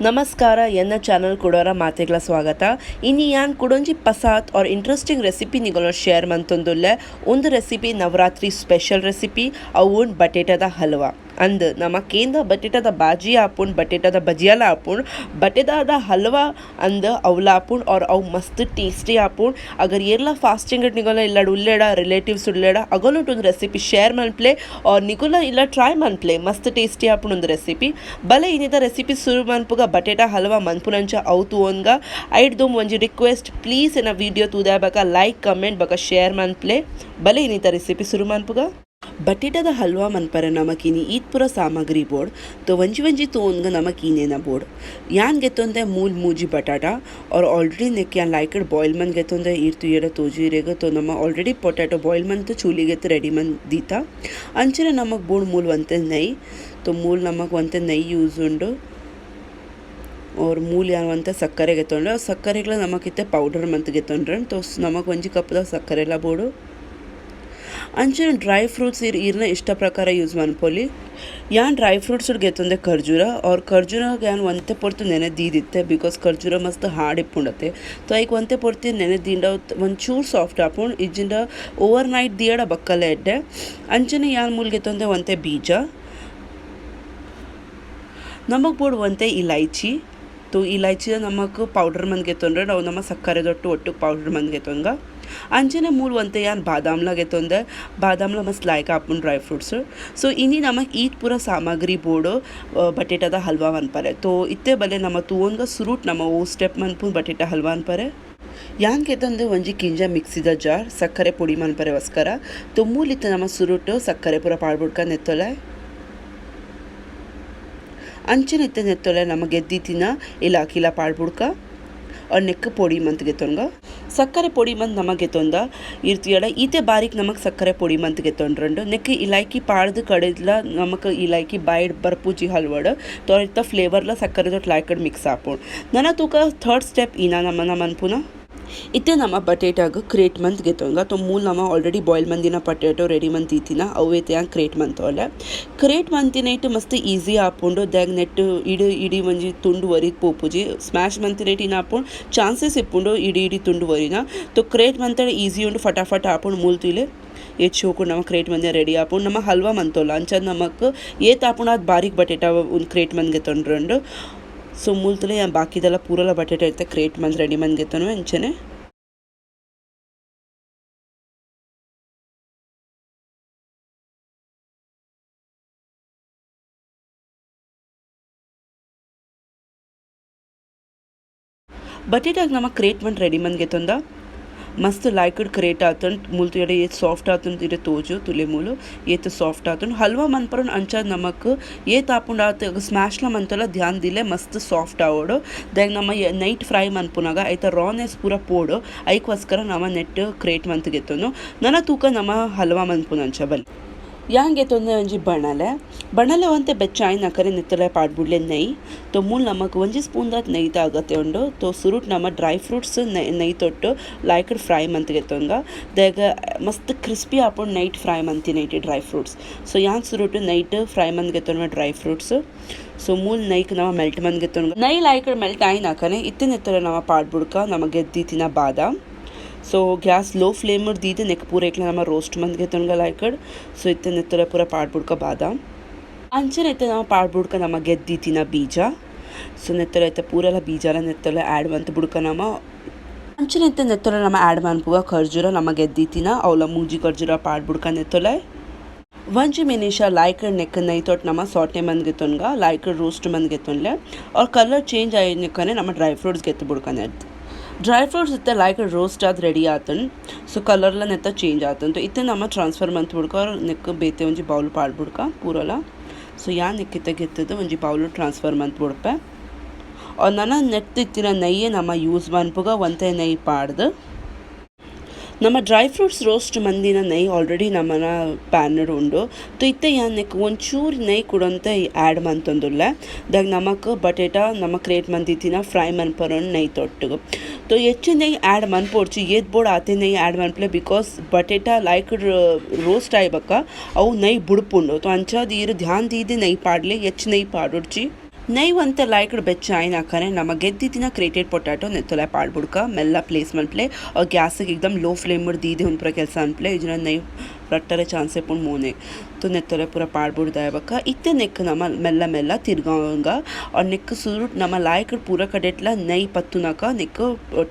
ನಮಸ್ಕಾರ ಎನ್ನ ಚಾನಲ್ ಕೊಡೋರ ಮಾತೆಗಳ ಸ್ವಾಗತ. ಇನ್ನು ಯಾನ್ ಕೊಡೊಂಜಿ ಪಸಾತ್ ಆರ್ ಇಂಟ್ರೆಸ್ಟಿಂಗ್ ರೆಸಿಪಿ ನಿಗಳು ಶೇರ್ ಮಂತೊಂದುಲ್ಲೆ. ಒಂದು ರೆಸಿಪಿ ನವರಾತ್ರಿ ಸ್ಪೆಷಲ್ ರೆಸಿಪಿ ಅವುನ್ ಬಟೇಟದ ಹಲ್ವಾ. ಅಂದ್ ನಮ್ಮ ಕೇಂದ್ರ ಬಟೇಟದ ಬಾಜಿ ಆಪುಂಡ್ ಬಟೇಟದ ಬಜಿಯಲ ಆಪುಂಡ್ ಬಟೇಟದ ಹಲ್ವಾ ಅಂದ್ ಅವಲ ಆಪುಂಡ್ और ಅವು ಮಸ್ತ್ ಟೇಸ್ಟಿ ಆಪುಂಡ್. ಅಗರ್ ಏರ್ಲ ಫಾಸ್ಟಿಂಗ್ ನಿಗೋಲ ಇಲ್ಲ ಉಲ್ಲೇಡ ರಿಲೇಟಿವ್ಸ್ ಉಲ್ಲೇಡ ಅಗೋಲುಟ್ ಒಂದು ರೆಸಿಪಿ ಶೇರ್ ಮನ್ಪ್ಲೆ और ನಿಗುಲ ಇಲ್ಲ ಟ್ರೈ ಮನ್ಪ್ಲೆ ಮಸ್ತ್ ಟೇಸ್ಟಿ ಆಪುಂಡ್ ಒಂದು ರೆಸಿಪಿ. ಬಲೆ ಇನ್ನಿದ ರೆಸಿಪಿ ಶುರು ಮನ್ಪುಗ ಬಟೇಟಾ ಹಲ್ವಾ ಮನ್ಪುನಂಚ ಅವು ತೂವನ್ಗ ಐಡ್ ದೋಮ್ ಒಂಜಿ ರಿಕ್ವೆಸ್ಟ್ ಪ್ಲೀಸ್ ಎನ್ನ ವಿಡಿಯೋ ತೂದ ಬಕ ಲೈಕ್ ಕಮೆಂಟ್ ಬಕ ಶೇರ್ ಮನ್ಪ್ಲೆ. ಬಲೆ ಇನ್ನಿದ ರೆಸಿಪಿ ಶುರು ಮನ್ಪುಗ ಬಟೇಟದ ಹಲ್ವಾ ಮನ್ಪರೆ ನಮಕಿನಿ ಈತ್ ಪುರ ಸಾಮಗ್ರಿ ಬೋರ್ಡ್ तो वंजी तोनग नमक इनेना बोर्ड यान गेतोंदे मूल मूजी बटाटा और ऑलरेडी नेक यान लाइकड बॉयल मन गेतोंदे इर्तु येड तोजु इरेग तो नम ऑलरेडी पोटैटो बॉयल मन तो चूली गेत रेडी मन दीता अंचने नमक बोर्ड मूल वंते नई तो मूल नमक वंते नई यूज उंडु और मूल यान वंते सक्करे गेतोंडे सक्करेग्ला नमक इत्ते पौडर मंत गेतोंड्रन तो नमक वंजी कपदा सक्करेला बोर्ड अंचन ड्राई फ्रूट्स इरना इष्ट प्रकार यूज मनपोली यान ड्राई फ्रूट्स गेतुंदे खर्जूर और खर्जूर यान वंते पोर्तु नेने दीदित्ते बिकॉज खर्जूर मस्त हार्ड इप्पुंडते तो ऐक वंते पोर्ति नेने दींड ಒಂಚೂರು ಸಾಫ್ಟ್ ಆಪುಂಡ್ ಇಜ್ಜಿಂಡ ಓವರ್ ನೈಟ್ ದಿಯಡ ಬಕ್ಕಲೆ ಎಡ್ಡೆ ಅಂಚನೆ ಯಾನ್ ಮೂಲ್ ಗೆತೊಂದೆ ಒಂತೆ ಬೀಜ ನಮಕ್ ಬೋಡ್ ಒಂತೆ ಇಲೈಚಿ तो इलायची नमक पाउडर मन घेतोंड्रे ನಾವು ನಮ್ಮ ಸಕ್ಕರೆ ದೊಟ್ಟು ಒಟ್ಟು ಪೌಡರ್ मन घेतोंगा अंचने मूल वंते यान बादामला घेतोंदे बादामला मस्त लायक आपुन ड्राई फ्रूट्स सो इनी नमक ईद पूरा सामग्री बोर्ड बटेटाದ हलवा मनपरे तो इत्ते बले नम तूवन्ग सुरूट नम ओ स्टेप मनपुन बटेटा हलवा अनपरे यान घेतोंदे ಒಂಜಿ ಕಿಂಜ ಮಿಕ್ಸಿದ ಜಾರ್ ಸಕ್ಕರೆ ಪುಡಿ ಮನ್ಪರೆ ವಸ್ಕರ तो मूल इत्ते नम सुरूट सಕ್ಕರೆ पूरा पाड्बुಡ್ಕ ನೆತ್ತೊಲೆ अंचन इत्ते नेत्तोले नम ಗೆದ್ದಿತಿನ ಇಲ್ಲ ಕಿಲ ಪಾಡ್ಬುಡ್ಕ और नेक पोड़ी मंत घेतोंगा सक्करे पोड़ी मंत नमक घेतोंदा इर्तियड इते बारीक नमक सक्करे पोड़ी मंत घेतोंड्रंड नेक इलायकी पाड्द कडेदला नमक इलायकी बायड बरपूजी हलवड तो इत्त फ्लेवरला सक्करे दोट लायकड मिक्स आपोण नना तुका थर्ड स्टेप इना नमन मनपुना इत्ते नम बटेटाग क्रेट मंत घेतोंगा तो मूल नम ऑलरेडी बॉयल मंदिना पटेटो रेडी मंत दीतिना अवेते यान क्रेट मंत ओले क्रेट मंतिन इट मस्त ಈಸಿ ಆಪುಂಡು ದಾಗ ನೆಟ್ ಇಡಿ ಒಂಜಿ ತುಂಡು ವರಿ ಪೋಪುಜಿ ಸ್ಮ್ಯಾಶ್ ಮಂತಿನ ಇಟ್ ಇನ ಆಪುಂಡು ಚಾನ್ಸಸ್ ಇಪ್ಪುಂಡು ಇಡಿ ತುಂಡು ವರಿನ तो क्रेट मंत ಈಸಿ ಉಂಡು फटाफट आपुंಡು मूल तुले ये चोकु नम क्रेट मंद रेडी आपुंಡು नम हलवा मंतोला अंचन नमक ये तापुंಡು आद बारीक बटेटा उन क्रेट मंद घेतोंड्रंड सो मूलतले या बाकीदೆಲ್ಲ पूरला बटेटा इर्ते क्रेट मंद रेडी मंद घेतोनु अंचने बटेटाग नम क्रेट मंद रेडी मंद घेतोंदा मस्त लायकड क्रेट आतन मूल तुयडे ये सॉफ्ट आतन तिरे तोजु तुले मूल ये तो सॉफ्ट आतन हलवा मनपरन अंचा नमक ये तापुंड आत स्मैशला मनतोला ध्यान दिले मस्त सॉफ्ट आवड देग नम नैट फ्राय मनपुनाಗ ಐತ ರಾನೆಸ್ ಪೂರ ಪೋಡ್ ಐಕ್ವಸ್ಕರ ನಮ ನೆಟ್ ಕ್ರೇಟ್ ಮಂತ್ ಗೆತೋನು ನನ ತೂಕ ನಮ ಹಲ್ವಾ ಮನ್ಪುನಂಚ ಬಲ್ यान घेतोंदे ಒಂಜಿ ಬಣಲೆ ಒಂತೆ ಬೆಚ್ಚಾಯಿ ನಕರೆ ನಿತ್ತಲೆ ಪಾಡ್ಬುಡ್ಲೆ ನೈ तो मूल नमक ಒಂಜಿ ಸ್ಪೂನ್ ದಾತ್ ನೈ ತ ಅಗತ್ಯ ಉಂಡು तो ಸುರುಟ್ ನಮ ಡ್ರೈ ಫ್ರೂಟ್ಸ್ ನೈ ತೊಟ್ಟು ಲೈಕಡ್ ಫ್ರೈ ಮಂತ್ ಗೆತೋಂಗ ದೇಗ ಮಸ್ತ್ ಕ್ರಿಸ್ಪಿ ಆಪುಂಡು ನೈಟ್ ಫ್ರೈ ಮಂತಿ ನೈಟ್ ಡ್ರೈ ಫ್ರೂಟ್ಸ್ ಸೊ ಯಾನ್ ಸುರುಟ್ ನೈಟ್ ಫ್ರೈ ಮಂತ್ ಗೆತೋಂಗ ಡ್ರೈ ಫ್ರೂಟ್ಸ್ ಸೊ ಮೂಲ್ ನೈಕ್ ನಮ ಮೆಲ್ಟ್ ಮಂತ್ ಗೆತೋಂಗ ನೈ ಲೈಕಡ್ ಮೆಲ್ಟ್ ಆಯಿ ನಕನೆ ಇತ್ತೆ ನೆತ್ತಲೆ ನಮ ಪಾಡ್ಬುಡ್ಕ ನಮ ಗೆದ್ದಿತಿನ ಬಾದಾಮ್ सो गैस लो फ्लेम दीदे नेक पूरा एक नम रोस्ट मंद घेतोंगा लायकड सो इत्ते नेत्तले पूरा पाड्बुड्क बादाम अंचने इत्ते नम पाड्बुड्क नम ಗೆದ್ದಿತಿನ ಬೀಜ सो नेत्तले इत्ते पूरा ಬೀಜಲ नेत्तले ಆಡ್ ಮಂತ್ ಬುಡ್ಕ ನಮ अंचने इत्ते नेत्तले नम ಆಡ್ ಮನ್ಪುಗ ಖರ್ಜೂರ ನಮ ಗೆದ್ದಿತಿನ ಅವಲ ಮೂಜಿ ಖರ್ಜೂರ ಪಾಡ್ಬುಡ್ಕ ನೆತ್ತಲೆ ಒಂಜಿ ಮಿನಿಷ लायकड नेक नई तोट नम सॉटे मंद घेतोंगा लायकड रोस्ट मंद घेतोंले और कलर चेंज आय नेकने नम ड्राई फ्रूट्स घेत बुड्क नेत ड्राई फ्रूट्स इत्ते लाइक रोस्ट आद रेडी आतन सो कलर्ला नेता चेंज आतन तो इत्ते नम ट्रांसफर मंत बुಡ್ಕ नेक बेते ಒಂಜಿ ಬೌಲ್ ಪಾಡ್ಬುಡ್ಕ ಪೂರಲ ಸೊ ಯಾ ನೆಕ್ಕಿತ್ತೆ ಗೆತ್ತದ ಒಂಜಿ ಬೌಲ್ ಟ್ರಾನ್ಸ್ಫರ್ ಮಂತ್ ಬುಡ್ಪೆ और नन ನೆಟ್ ಇತ್ತಿನ ನೈಯೆ ನಮ ಯೂಸ್ ಮನ್ಪುಗ ಒಂತೆ ನೈ ಪಾಡ್ದು ನಮ್ಮ ಡ್ರೈ ಫ್ರೂಟ್ಸ್ ರೋಸ್ಟ್ ಮಂದಿನ ನೈ ಆಲ್ರೆಡಿ ನಮ್ಮನ ಪ್ಯಾನಡ್ ಉಂಡು ತೊ ಇತ್ತೆ ಯಾನ್ನೆಕ್ ಒಂಚೂರು ನೈ ಕೊಡಂತ ಆ್ಯಡ್ ಮಂತೊಂದುಲ್ಲ ದಾಗ ನಮಕ್ ಬಟೇಟ ನಮ್ಮ ಕ್ರೇಟ್ ಮಂದಿತ್ತಿನ ಫ್ರೈ ಮನ್ಪರೊಂಡು ನೈ ತೊಟ್ಟು ತೊ ಹೆಚ್ಚು ನೈ ಆ್ಯಡ್ ಮನ್ಪೋಡ್ಚಿ ಏತ್ ಬೋರ್ಡ್ ಆತೆ ನೈ ಆ್ಯಡ್ ಮನ್ಪಲೆ ಬಿಕಾಸ್ ಬಟೇಟ ಲೈಕ್ ರೋಸ್ಟ್ ಆಯ್ಬಕ್ಕ ಅವು ನೈ ಬುಡ್ಪುಂಡು ತೊ ಅಂಚಾದ ಈರು ಧ್ಯಾನ್ ದೀದೆ ನೈ ಪಾಡ್ಲೆ ಹೆಚ್ಚು ನೈ ಪಾಡೋಡ್ಚಿ ನೈ ಒಂತೆ ಲೈಕ್ಡ್ ಬೆಚ್ಚ ಆಯ್ನಾಕನೆ ನಮ್ಮ ಗೆದ್ದಿತ್ತಿನ ಕ್ರೇಟೆಡ್ ಪೊಟ್ಯಾಟೊ ನೆತ್ತೊಲೆ ಪಾಡ್ಬುಡ್ಕ ಮೆಲ್ಲ ಪ್ಲೇಸ್ ಮನ್ಪ್ಲೆ ಗ್ಯಾಸಿಗೆ एकदम ಲೋ ಫ್ಲೇಮ್ ದೀದೆ ಉನ್ಪುರ ಕೆಲಸ ಅನ್ಪ್ಲೆ ಇಜನ ನೈ ರಟ್ಟರೆ ಚಾನ್ಸೆ ಪುಣ್ ಮೂನೆ तो नेत्तोले पूरा पाड़बुಡ್ದ बका इत्ते नेक नम मेल्ला मेल्ला तिर्गांगा और नेक सुरुट नम लायक पूरा कडेट्ला नई पत्तुनाक नेक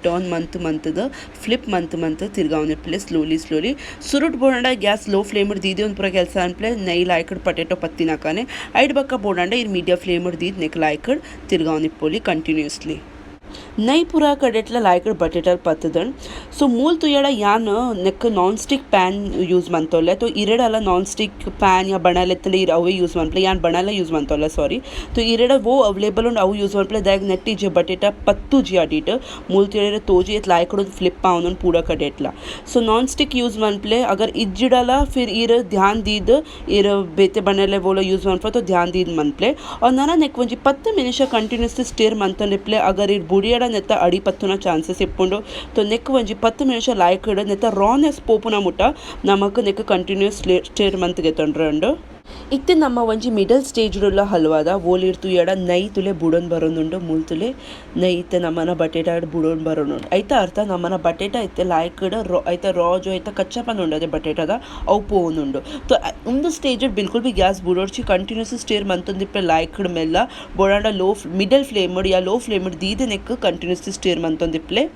टर्न मंत द फ्लिप मंत तिर्गावने प्ले स्लोली सुरुट बोडंड ग्यास लो फ्लेम दीदे उन पूरा ಕೆಲಸ अनप्ले नई लायक पटेटो पत्तिनाकाने ऐड बका बोडंड इर मीडिया फ्लेम दीद नेक लायक तिर्गावने पोली कंटिन्यूसली नई पूरा कडेट्ला लायक बटेटर पत्तदन सो मूल तुयड़ा यान नेक नॉन स्टिक पैन यूज़ मंतोले तो इरेडला नॉन स्टिक पैन या बनालेतले इर अवे यूज़ मंपले यान बनाला यूज़ मंतोले सॉरी तो इरेड वो अवेलेबल उंड अव यूज़ मंपले दैग नेट्टी जे बटेटा पत्तु जी अडीट मूल तुयड़े तोजी एत लायक फ्लिप पाउन पूरा कडेट्ला सो नॉन स्टिक यूज़ मंपले अगर इज्जिडला फिर इर ध्यान दीद इर बेते बनाले वोला यूज़ मंपले तो ध्यान दीद मंपले और नाना नेक वंजी 10 निमिष कंटिन्यूसली स्टिर मंतले अगर इर बुडियड नेत्त अडी पत्तुन चान्सेस इप्पुंडु तो नेक वंजी 10 निमिष लायक नेत्त रानेस पोपुन मुट्ट नमक नेक कंटिन्यूस स्टिर मंत गेतंड्रंड इत्ते नम्म वंजी मिडल स्टेज हलवाद ओलिर तुयड नई तुले बुडोन बरोनुंडु मूल तुले नई इत्ते नಮ್ಮನ बटेटा बुडोन बरोनुंडु ऐता अर्थ नಮ್ಮನ बटेटा इत्ते लायक ऐता रा जो ऐता कच्चा पन उंडदे बटेटाद अव पोनुंडु तो उंदु स्टेज बिल्कुल भी गैस बुडोर्ची कंटिन्यूस स्टेर मंतुंदिप्पे लायक मेल्ला बोडांड लो मिडल फ्लेम या लो फ्लेम दीदे नेक कंटिन्यूस स्टेर मंतुंदिप्पले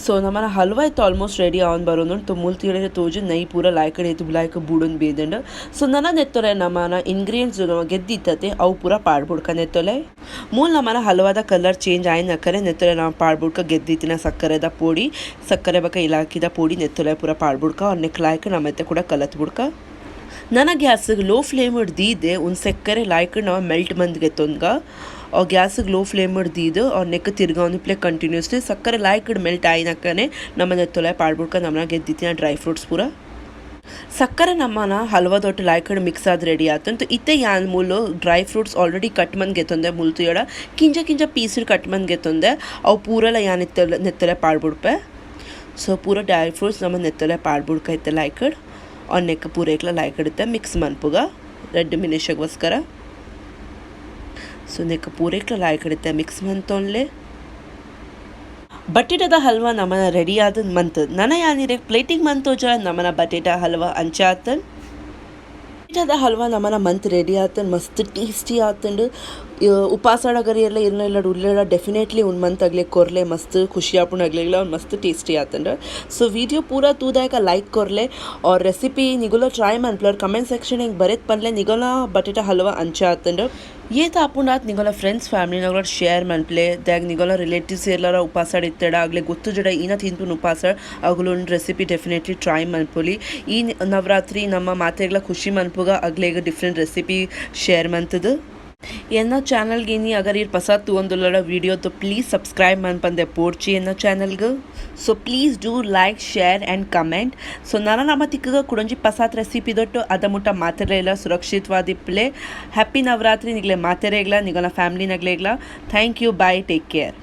सो नಮ್ಮನ हलवा इतना ऑलमोस्ट रेडी आवन बरोन तो मूल तीड़े तोजु नई पूरा लायक लायक बूडन बेदंड सो नना नेत्तोले नಮ್ಮನ इंग्रीडियंट्स जो ಗೆದ್ದಿತ್ತತೆ ಅವು पूरा पाड़बुಡ್ಕ नेत्तोले मूल नಮ್ಮನ हलवाದ कलर चेंज आयनकरे नेत्तोले ना पाड़बुಡ್ಕ ಗೆದ್ದಿತ್ತಿನ सक्करेದ पोड़ी सक्करे बक इलाकिದ पोड़ी नेत्तोले पूरा पाड़बुಡ್ಕ और नेक लायक नमते ಕೂಡ ಕಲತ್ಬುಡ್ಕ ನನ್ನ ಗ್ಯಾಸ್ ಲೋ ಫ್ಲೇಮ್ ದೀದೆ ಉನ್ ಸಕ್ಕರೆ लायक ना मेल्ट मंद गेतोंगा और गैस लो फ्लेम दीद और नेक तिर्गावनी प्ले कंटिन्यूसली सक्कर लायक मेल्ट आयनकने नम नेत्तोले पाड़बुಡ್ಕ नಮ್ಮನ ಗೆದ್ದಿತ್ತಿನ ड्रೈ फ्रूट्स पूरा सक्कर नಮ್ಮನ हलवादोट लायक मिक्स आद रेडी आतन तो इत्ते यान मूल ड्रೈ फ्रूट्स ऑलरेडी कट मन गेतोंदे मूल तुयಡ किंजा पीस कट मन गेतोंदे अव पूरा यान नेत्तोले पाड़बुಡ್ಪೆ सो पूरा ड्रೈ फ्रूट्स नम नेत्तोले पाड़बुಡ್ಕ इत्ते लायक और नेक पूरा एकला लायक इत्ते मिक्स मनपुग 2 ನಿಮಿಷಗೋಸ್ಕರ सो नेक पूरे लायक मिक्स मंतोन्ले बटेटाद हलवा नಮ್ಮನ रेडी आद मंत नन यानी प्लेटिंग मंतोज नಮ್ಮನ बटेटा हलवा अंचे आतन बटेटाद हलवा नಮ್ಮನ मंत रेडी आतन मस्त टेस्टी आतंड उपासाड अगर ಎಲ್ಲ ಇರಲಿಲ್ಲ ಉಳ್ಳೆಡ ಡೆಫಿನೆಟ್ಲಿ उन मंत अगले कोरले मस्त खुशी आपुन अगले मस्त टेस्टी आतंड सो वीडियो पूरा तूदायक लाइक कोरले और रेसिपी निगोला ट्राई मनप्लर कमेंट सेक्शन हिंग बरेत पनले निगोला बटेटा हलवा अंचे आतंड ये तो आपुन आत निगोला फ्रेंड्स फैमिली नगला शेयर मनप्ले दैग निगोला रिलेटिव्स ಎಲ್ಲರ ಉಪಾಸಾಡ್ ಇತ್ತೆಡ ಆಗಲೇ ಗೊತ್ತು ಜಡ ಇನ ತಿಂತು ಉಪಾಸಾಡ್ ಅಗಲು ರೆಸಿಪಿ ಡೆಫಿನೆಟ್ಲಿ ಟ್ರೈ ಮನ್ಪೊಲಿ ಈ ನವರಾತ್ರಿ ನಮ್ಮ ಮಾತೆಗಳ ಖುಷಿ ಮನ್ಪುಗ ಅಗ್ಲೇಗ ಡಿಫ್ರೆಂಟ್ ರೆಸಿಪಿ ಶೇರ್ ಮಂತದು एना चैनल गे अगर ये पसंद तुंदुल्ला वीडियो तो प्लीज़ सब्सक्राइब मन पंदे पोर्ची एना चैनल ग so please do like share and comment so नाना नम तिक्क कुडंजी पसंद रेसिपी दोट्टु अद मुट्ಟ ಮಾತೆರೆಲ್ಲ ಸುರಕ್ಷಿತವಾದಿಪ್ಲೆ ಹ್ಯಾಪಿ ನವರಾತ್ರಿ ನಿಗಲೆ ಮಾತೆರೆಗ್ಲ ನಿಗಲ ಫ್ಯಾಮಿಲಿ ನಗ್ಲೆಗ್ಲ thank you bye take care